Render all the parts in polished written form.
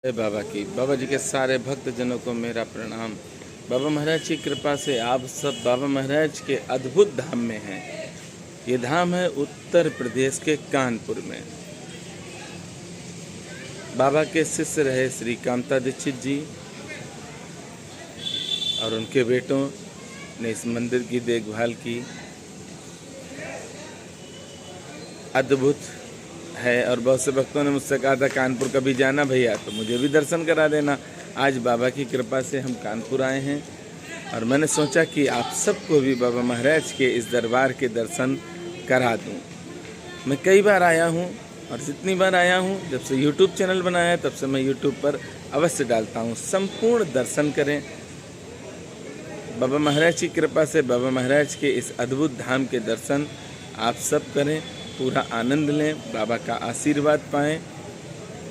जय बाबा की। बाबा जी के सारे भक्त जनों को मेरा प्रणाम। बाबा महाराज की कृपा से आप सब बाबा महाराज के अद्भुत धाम में हैं। ये धाम है उत्तर प्रदेश के कानपुर में। बाबा के शिष्य रहे श्री कामता दीक्षित जी और उनके बेटों ने इस मंदिर की देखभाल की। अद्भुत है। और बहुत से भक्तों ने मुझसे कहा था कानपुर कभी जाना भैया, तो मुझे भी दर्शन करा देना। आज बाबा की कृपा से हम कानपुर आए हैं और मैंने सोचा कि आप सबको भी बाबा महाराज के इस दरबार के दर्शन करा दूं। मैं कई बार आया हूं और जितनी बार आया हूं, जब से YouTube चैनल बनाया है तब से मैं YouTube पर अवश्य डालता हूं। संपूर्ण दर्शन करें। बाबा महाराज की कृपा से बाबा महाराज के इस अद्भुत धाम के दर्शन आप सब करें, पूरा आनंद लें, बाबा का आशीर्वाद पाएं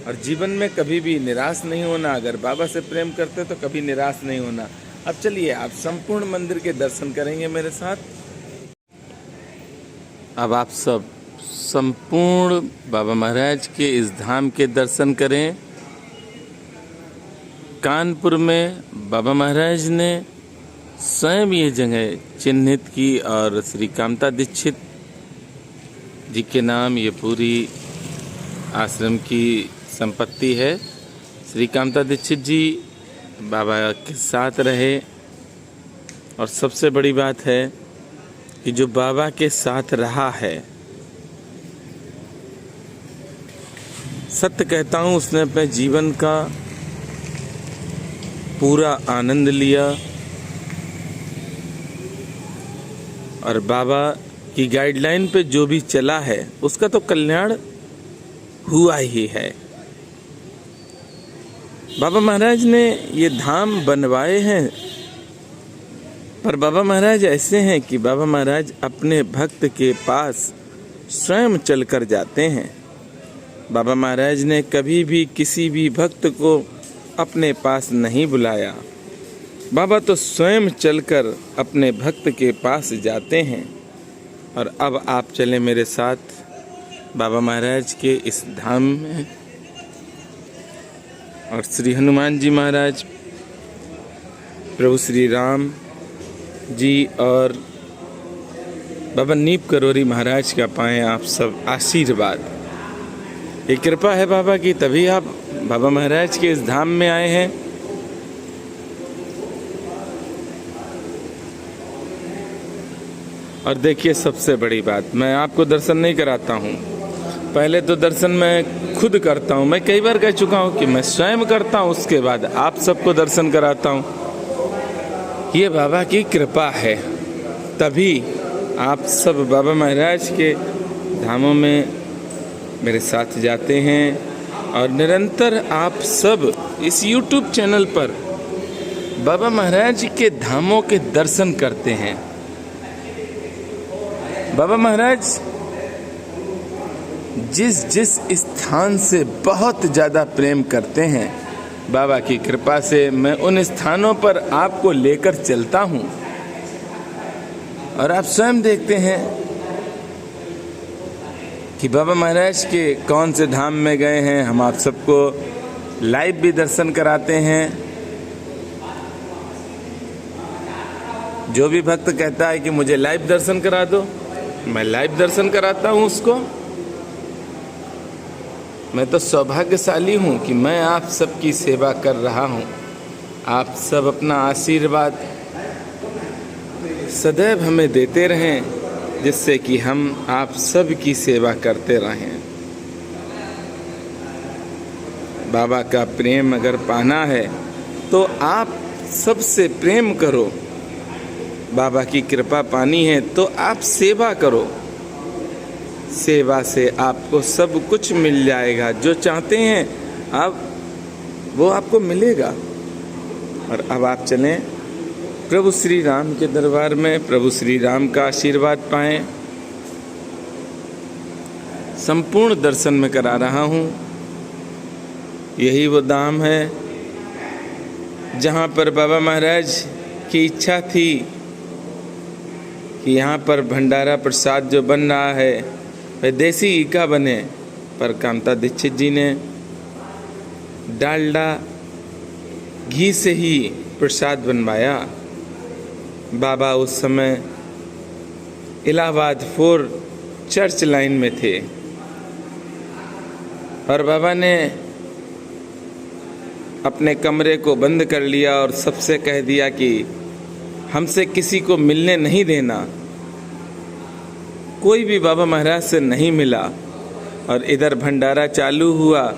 और जीवन में कभी भी निराश नहीं होना। अगर बाबा से प्रेम करते तो कभी निराश नहीं होना। अब चलिए आप संपूर्ण मंदिर के दर्शन करेंगे मेरे साथ। अब आप सब संपूर्ण बाबा महाराज के इस धाम के दर्शन करें। कानपुर में बाबा महाराज ने स्वयं ये जगह चिन्हित की और श्री कामता दीक्षित जी के नाम ये पूरी आश्रम की संपत्ति है। श्री कामता दीक्षित जी बाबा के साथ रहे और सबसे बड़ी बात है कि जो बाबा के साथ रहा है, सत्य कहता हूँ, उसने अपने जीवन का पूरा आनंद लिया और बाबा की गाइडलाइन पे जो भी चला है उसका तो कल्याण हुआ ही है। बाबा महाराज ने ये धाम बनवाए हैं, पर बाबा महाराज ऐसे हैं कि बाबा महाराज अपने भक्त के पास स्वयं चलकर जाते हैं। बाबा महाराज ने कभी भी किसी भी भक्त को अपने पास नहीं बुलाया। बाबा तो स्वयं चलकर अपने भक्त के पास जाते हैं। और अब आप चलें मेरे साथ बाबा महाराज के इस धाम में। और श्री हनुमान जी महाराज, प्रभु श्री राम जी और बाबा नीप करोरी महाराज का पाएं आप सब आशीर्वाद। ये कृपा है बाबा की, तभी आप बाबा महाराज के इस धाम में आए हैं। और देखिए सबसे बड़ी बात, मैं आपको दर्शन नहीं कराता हूँ, पहले तो दर्शन मैं खुद करता हूँ। मैं कई बार कह चुका हूँ कि मैं स्वयं करता हूँ, उसके बाद आप सबको दर्शन कराता हूँ। ये बाबा की कृपा है, तभी आप सब बाबा महाराज के धामों में मेरे साथ जाते हैं। और निरंतर आप सब इस YouTube चैनल पर बाबा महाराज के धामों के दर्शन करते हैं। बाबा महाराज जिस जिस स्थान से बहुत ज़्यादा प्रेम करते हैं, बाबा की कृपा से मैं उन स्थानों पर आपको लेकर चलता हूँ और आप स्वयं देखते हैं कि बाबा महाराज के कौन से धाम में गए हैं। हम आप सबको लाइव भी दर्शन कराते हैं। जो भी भक्त कहता है कि मुझे लाइव दर्शन करा दो, मैं लाइव दर्शन कराता हूँ उसको। मैं तो सौभाग्यशाली हूँ कि मैं आप सबकी सेवा कर रहा हूँ। आप सब अपना आशीर्वाद सदैव हमें देते रहें, जिससे कि हम आप सब की सेवा करते रहें। बाबा का प्रेम अगर पाना है तो आप सबसे प्रेम करो। बाबा की कृपा पानी है तो आप सेवा करो। सेवा से आपको सब कुछ मिल जाएगा। जो चाहते हैं आप, वो आपको मिलेगा। और अब आप चलें प्रभु श्री राम के दरबार में, प्रभु श्री राम का आशीर्वाद पाएं। संपूर्ण दर्शन में करा रहा हूँ। यही वो धाम है जहाँ पर बाबा महाराज की इच्छा थी कि यहाँ पर भंडारा प्रसाद जो बन रहा है वह देसी ईका बने, पर कामता दीक्षित जी ने डालडा घी से ही प्रसाद बनवाया। बाबा उस समय इलाहाबाद 4 चर्च लाइन में थे और बाबा ने अपने कमरे को बंद कर लिया और सबसे कह दिया कि हमसे किसी को मिलने नहीं देना। कोई भी बाबा महाराज से नहीं मिला और इधर भंडारा चालू हुआ।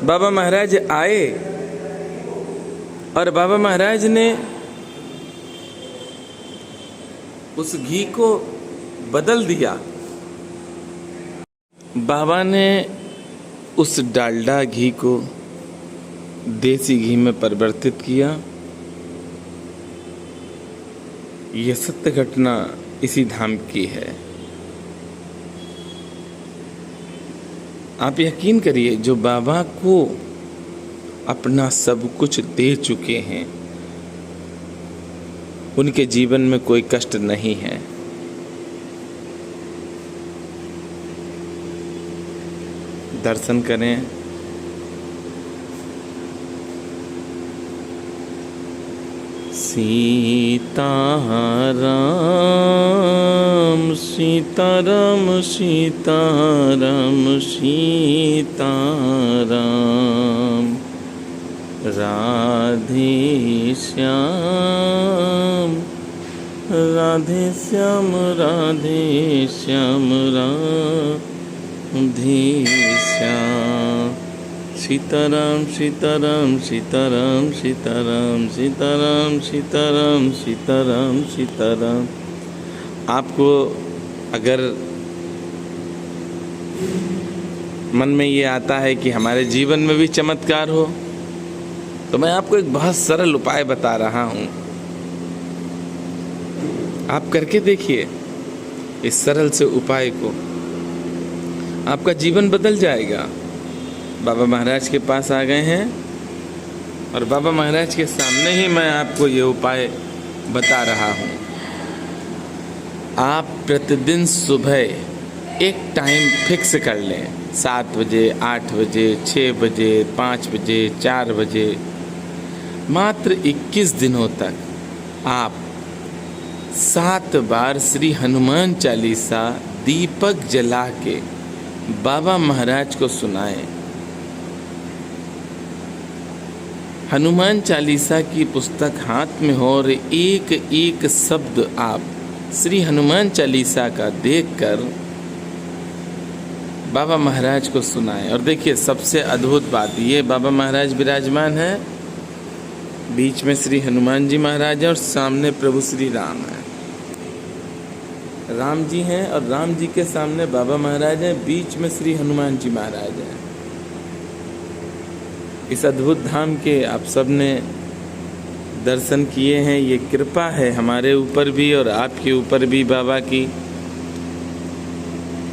बाबा महाराज आए और बाबा महाराज ने उस घी को बदल दिया। बाबा ने उस डालडा घी को देसी घी में परिवर्तित किया। यह सत्य घटना इसी धाम की है। आप यकीन करिए, जो बाबा को अपना सब कुछ दे चुके हैं उनके जीवन में कोई कष्ट नहीं है। दर्शन करें। सीताराम सीताराम सीताराम सीताराम, राधे श्याम राधे श्याम राधे श्याम राधे श्याम। सीताराम सीताराम सीताराम सीताराम सीताराम सीताराम सीताराम सीताराम। आपको अगर मन में ये आता है कि हमारे जीवन में भी चमत्कार हो, तो मैं आपको एक बहुत सरल उपाय बता रहा हूँ। आप करके देखिए इस सरल से उपाय को, आपका जीवन बदल जाएगा। बाबा महाराज के पास आ गए हैं और बाबा महाराज के सामने ही मैं आपको ये उपाय बता रहा हूँ। आप प्रतिदिन सुबह एक टाइम फिक्स कर लें, 7 बजे, 8 बजे, 6 बजे, 5 बजे, 4 बजे। मात्र 21 दिनों तक आप 7 बार श्री हनुमान चालीसा दीपक जला के बाबा महाराज को सुनाएं। हनुमान चालीसा की पुस्तक हाथ में हो और एक एक शब्द आप श्री हनुमान चालीसा का देखकर बाबा महाराज को सुनाएं। और देखिए सबसे अद्भुत बात, ये बाबा महाराज विराजमान है, बीच में श्री हनुमान जी महाराज हैं और सामने प्रभु श्री राम हैं। राम जी हैं और राम जी के सामने बाबा महाराज हैं, बीच में श्री हनुमान जी महाराज हैं। इस अद्भुत धाम के आप सब ने दर्शन किए हैं। ये कृपा है हमारे ऊपर भी और आपके ऊपर भी बाबा की।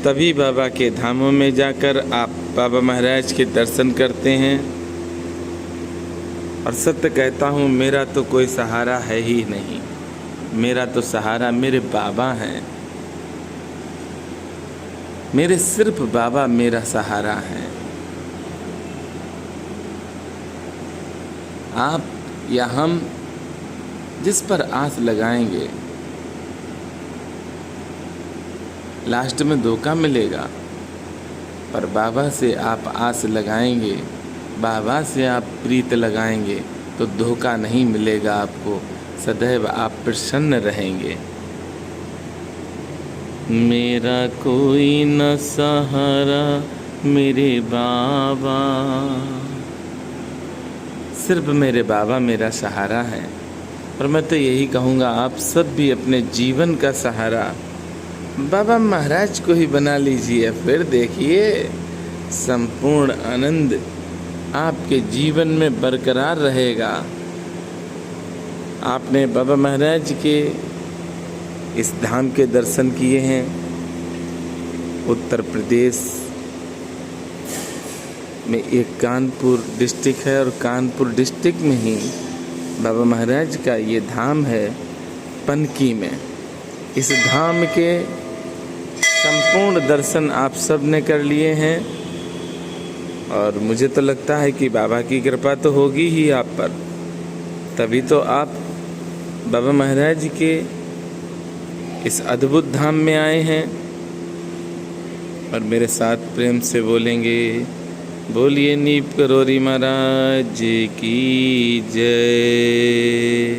तभी बाबा के धामों में जाकर आप बाबा महाराज के दर्शन करते हैं। और सत्य कहता हूँ, मेरा तो कोई सहारा है ही नहीं। मेरा तो सहारा मेरे बाबा हैं। मेरे सिर्फ बाबा मेरा सहारा है। आप या हम जिस पर आस लगाएंगे, लास्ट में धोखा मिलेगा। पर बाबा से आप आस लगाएंगे, बाबा से आप प्रीत लगाएंगे तो धोखा नहीं मिलेगा आपको। सदैव आप प्रसन्न रहेंगे। मेरा कोई न सहारा मेरे बाबा, सिर्फ मेरे बाबा मेरा सहारा है। और मैं तो यही कहूँगा, आप सब भी अपने जीवन का सहारा बाबा महाराज को ही बना लीजिए। फिर देखिए संपूर्ण आनंद आपके जीवन में बरकरार रहेगा। आपने बाबा महाराज के इस धाम के दर्शन किए हैं। उत्तर प्रदेश में एक कानपुर डिस्ट्रिक्ट है और कानपुर डिस्ट्रिक्ट में ही बाबा महाराज का ये धाम है, पनकी में। इस धाम के संपूर्ण दर्शन आप सब ने कर लिए हैं। और मुझे तो लगता है कि बाबा की कृपा तो होगी ही आप पर, तभी तो आप बाबा महाराज जी के इस अद्भुत धाम में आए हैं। और मेरे साथ प्रेम से बोलेंगे, बोलिए नीप करोरी महाराज की जय।